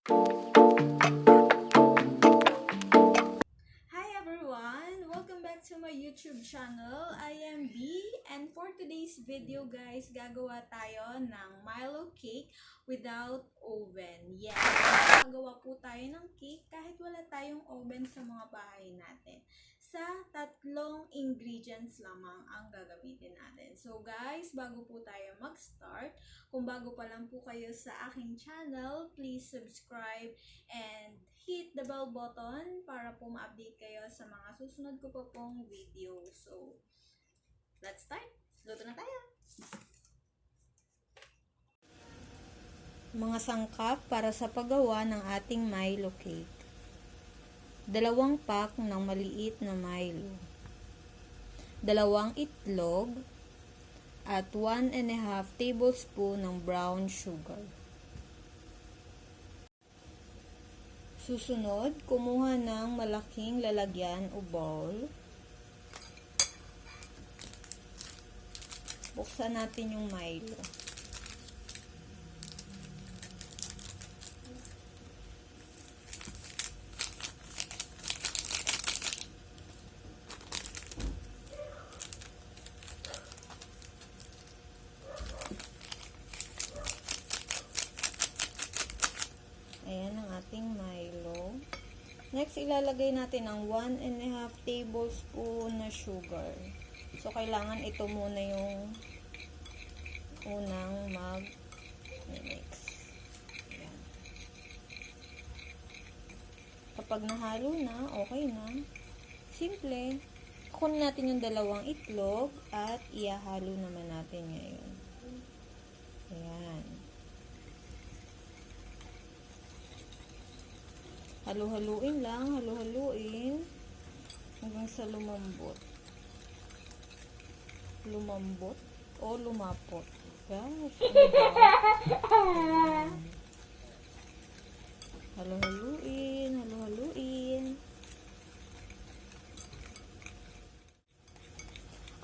Hi everyone! Welcome back to my YouTube channel. I am B, and for today's video guys, gagawa tayo ng Milo cake without oven. Yes, gagawa po tayo ng cake kahit wala tayong oven sa mga bahay natin. Sa tatlong ingredients lamang ang gagamitin natin. So guys, bago po tayo mag-start, kung bago pa lang po kayo sa aking channel, please subscribe and hit the bell button para po ma-update kayo sa mga susunod ko pa pong video. So, let's start! Luto na tayo! Mga sangkap para sa paggawa ng ating Milo cake. 2 pack ng maliit na Milo. 2 itlog at 1.5 tablespoon ng brown sugar. Susunod, kumuha ng malaking lalagyan o bowl. Buksan natin yung Milo. Ayan ang ating Milo. Next, ilalagay natin ang 1.5 tablespoon na sugar. So, kailangan ito muna yung unang mag-mix. Ayan. Kapag nahalo na, okay na. Simple. Kunin natin yung 2 itlog at ihahalo naman natin ngayon. Ayan. Halu-haluin lang, halu-haluin hanggang sa lumambot. Lumambot o lumapot. Gosh, halu-haluin, halu-haluin.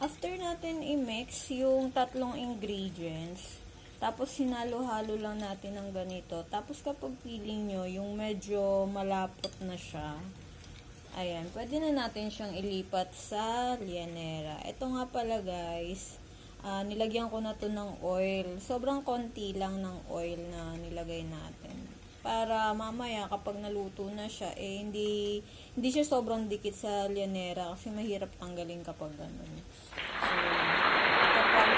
After natin i-mix yung tatlong ingredients, tapos hinalo-halo lang natin ng ganito. Tapos kapag feeling nyo, yung medyo malapot na siya, ayan, pwede na natin siyang ilipat sa lianera. Ito nga pala guys, nilagyan ko na to ng oil. Sobrang konti lang ng oil na nilagay natin. Para mamaya kapag naluto na siya, hindi siya sobrang dikit sa lianera kasi mahirap tanggalin kapag ganun. So, kapag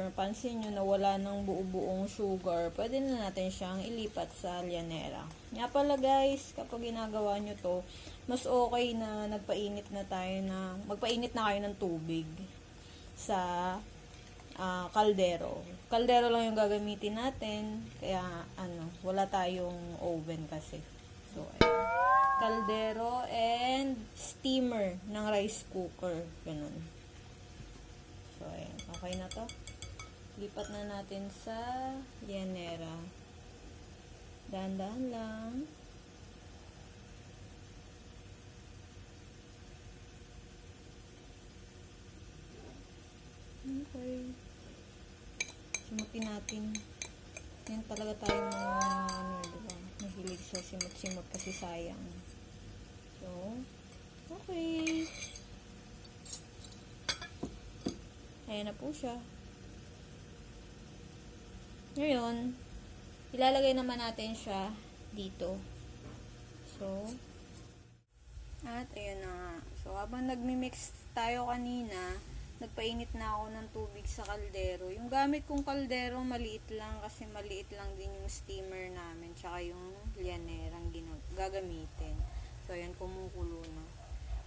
pansin nyo na wala ng buo-buong sugar, pwede na natin siyang ilipat sa lianera. Nga pala guys, kapag ginagawa nyo to, mas okay na magpainit na kayo ng tubig sa kaldero. Kaldero lang yung gagamitin natin, kaya wala tayong oven kasi. So, ayan. Kaldero and steamer ng rice cooker. Ganun. So, ayan. Okay na to. Lipat na natin sa lianera. Dahan-dahan lang. Okay. Simutin natin. Yan talaga tayong mga diba? Mahilig sa simot-simot kasi sayang. So, okay. Ayan na po siya. Ngayon, ilalagay naman natin siya dito. So, at ayun na nga. So, habang nagmi-mix tayo kanina, nagpainit na ako ng tubig sa kaldero. Yung gamit kong kaldero, maliit lang kasi maliit lang din yung steamer namin, tsaka yung lianerang gagamitin. So, ayan, kumukulo na.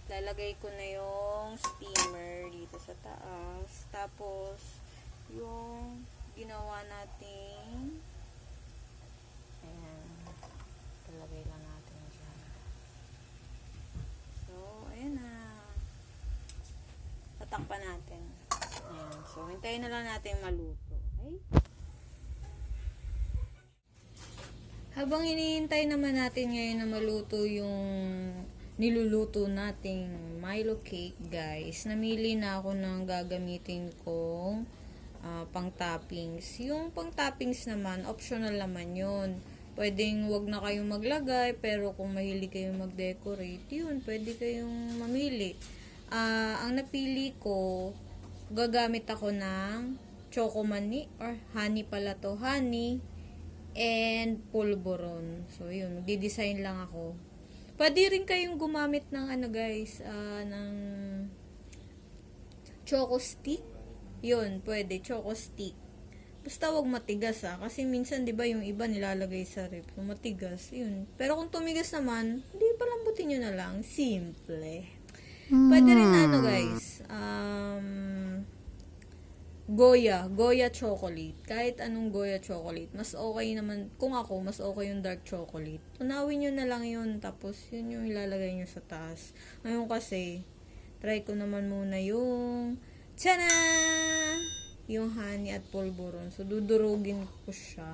Lalagay ko na yung steamer dito sa taas. Tapos, yung ginawa natin, ayan, talagay lang natin siya. So, ayan na. Tatakpan natin. Ayan. So, hintayin na lang natin maluto. Okay? Habang hinihintay naman natin ngayon na maluto yung niluluto nating Milo cake, guys, namili na ako ng gagamitin kong pang toppings. Yung pang toppings naman, optional naman yun. pwedeng wag na kayong maglagay, pero kung mahilig kayong mag-decorate, yun, pwede kayong mamili. Ang napili ko, gagamit ako ng choco mani, or honey pala to, honey, and pulburon. So, yun, magdi-design lang ako. Pwede rin kayong gumamit ng guys, ng choco stick. Yun, pwede, choco stick. Basta wag matigas kasi minsan 'di ba yung iba nilalagay sa ref, matigas, yun. Pero kung tumigas naman, hindi palambutin niyo na lang, simple. Pwede rin guys, Goya chocolate. Kahit anong Goya chocolate, mas okay naman, kung ako, mas okay yung dark chocolate. Tunawin nyo na lang yun, tapos yun yung ilalagay nyo sa taas. Ngayon kasi, try ko naman muna yung, tada! Yung honey at pulburon. So, dudurugin ko siya.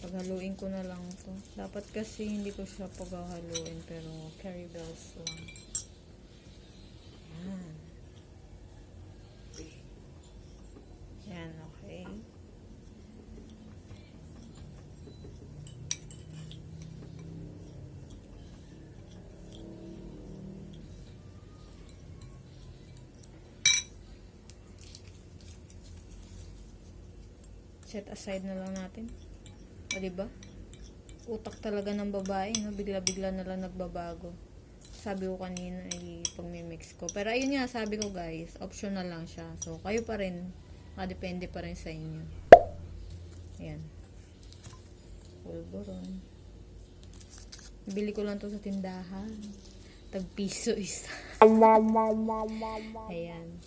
Paghaluin ko na lang to. Dapat kasi hindi ko siya paghahaluin, pero carry bells lang. Yan, okay. Set aside na lang natin. O, diba? Utak talaga ng babae, no? Bigla-bigla na lang nagbabago. Sabi ko kanina ay pag-mix ko. Pero ayun nga, sabi ko guys, optional lang siya. So, kayo pa rin. Depende pa rin sa inyo. Ayan. Pulburon. Bili ko lang to sa tindahan. Tag-piso isa. Ayan.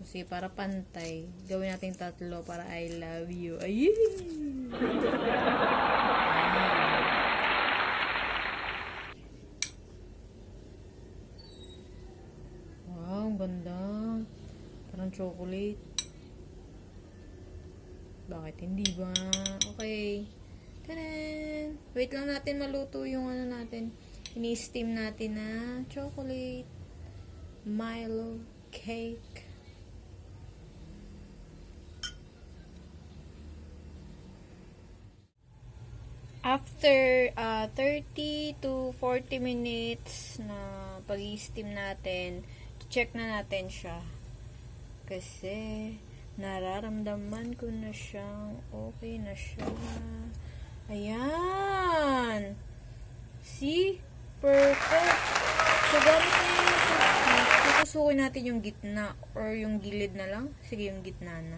Kasi para pantay, gawin natin 3 para I love you. Ayun! Wow, ganda. Parang chocolate. Bakit hindi ba? Okay. Taran! Wait lang natin maluto yung natin. Ini-steam natin na chocolate Milo cake. After 30 to 40 minutes na pag-i-steam natin, check na natin siya. Kasi nararamdaman ko na siyang okay na siya. Ayan! See? Perfect! So, gamit na yung toothpick. Tutusukin natin yung gitna or yung gilid na lang. Sige, yung gitna na.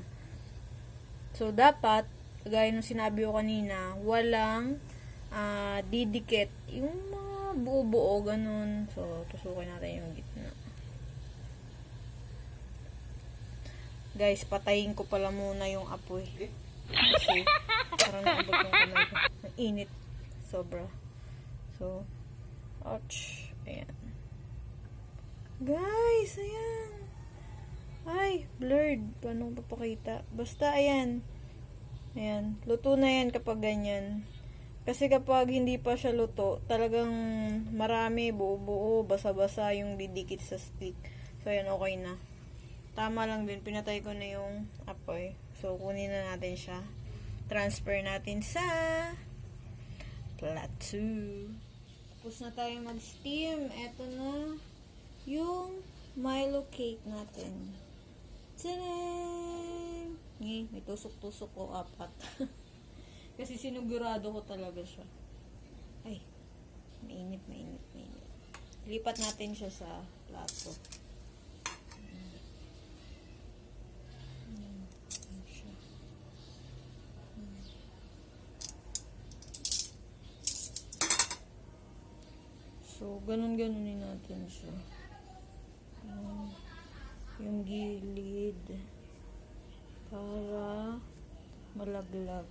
So, dapat gaya nung sinabi ko kanina, walang didikit. Yung mga buo-buo, ganun. So, tusukin natin yung gitna. Guys, patayin ko pala muna yung apoy. Kasi, parang naabot yung kamay ko. Ang init. Sobra. So, ouch. Ayan. Guys, ayan. Ay, blurred. Paano papakita? Basta, ayan. Ayan, luto na yan kapag ganyan. Kasi kapag hindi pa siya luto, talagang marami, buo-buo, basa-basa yung didikit sa stick. So, ayan, okay na. Tama lang din, pinatay ko na yung apoy. So, kunin na natin siya. Transfer natin sa plato. Tapos na tayo mag-steam. Eto na yung Milo cake natin. Tadaan! May tusok-tusok ko 4. Kasi sinugurado ko talaga siya. Ay, mainit. Lipat natin siya sa plato. So, ganun-ganunin natin siya. Yung gilid. Para malaglag.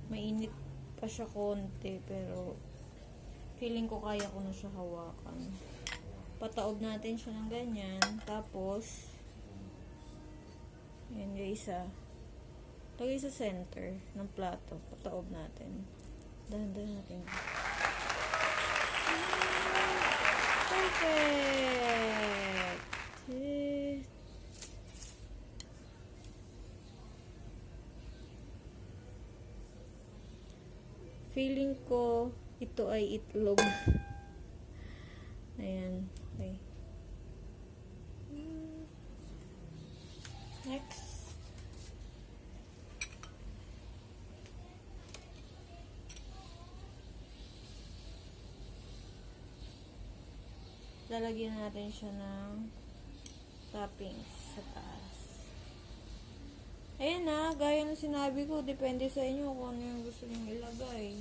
Mainit pa siya konti, pero feeling ko kaya ko na siya hawakan. pataob natin siya ng ganyan. Tapos, ayan guys lagay sa center ng plato. Pataob natin. Dahan-dahan natin. Perfect! Feeling ko, ito ay itlog. Ayan. Okay. Next. Lalagyan natin siya ng toppings sa taas. Ayan na, gaya ng sinabi ko, depende sa inyo kung ano yung gusto nyo ilagay.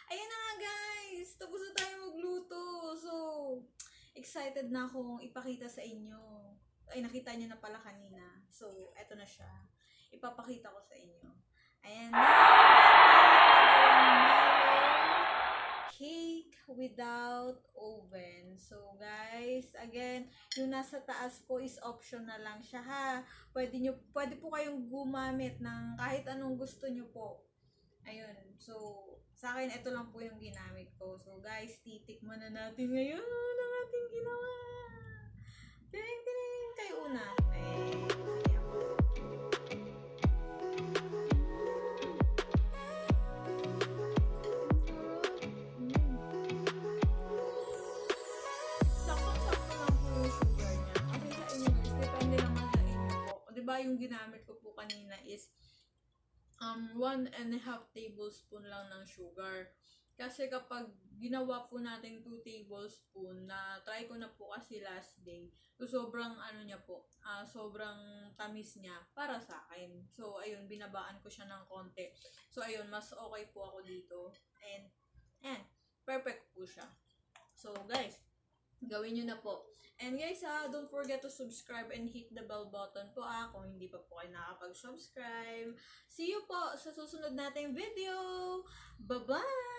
Ayan na nga guys! Tapos na tayo magluto. So, excited na akong ipakita sa inyo. Ay, nakita nyo na pala kanina. So, eto na siya. Ipapakita ko sa inyo. Ayan na! Cake without oven. So, guys, again, yung nasa taas po is optional lang siya ha. Pwede po kayong gumamit ng kahit anong gusto nyo po. Ayun. So, sa akin, ito lang po yung ginamit ko. So, guys, titikman na natin ngayon ang ating ginawa. Tiring, tiring. Kayo una. Saktong-sakto lang po yung sugar niya. Kasi sa inyo, guys, depende naman sa inyo po. Diba yung ginamit ko po kanina is 1.5 tablespoon lang ng sugar. Kasi kapag ginawa po natin 2 tablespoon, na try ko na po kasi last day, so sobrang ano niya po, sobrang tamis niya para sa akin. So ayun, binabaan ko siya ng konti. So ayun, mas okay po ako dito. And perfect po siya. So guys, gawin nyo na po. And guys don't forget to subscribe and hit the bell button po kung hindi pa po kayo nakapag-subscribe. See you po sa susunod nating video. Bye-bye!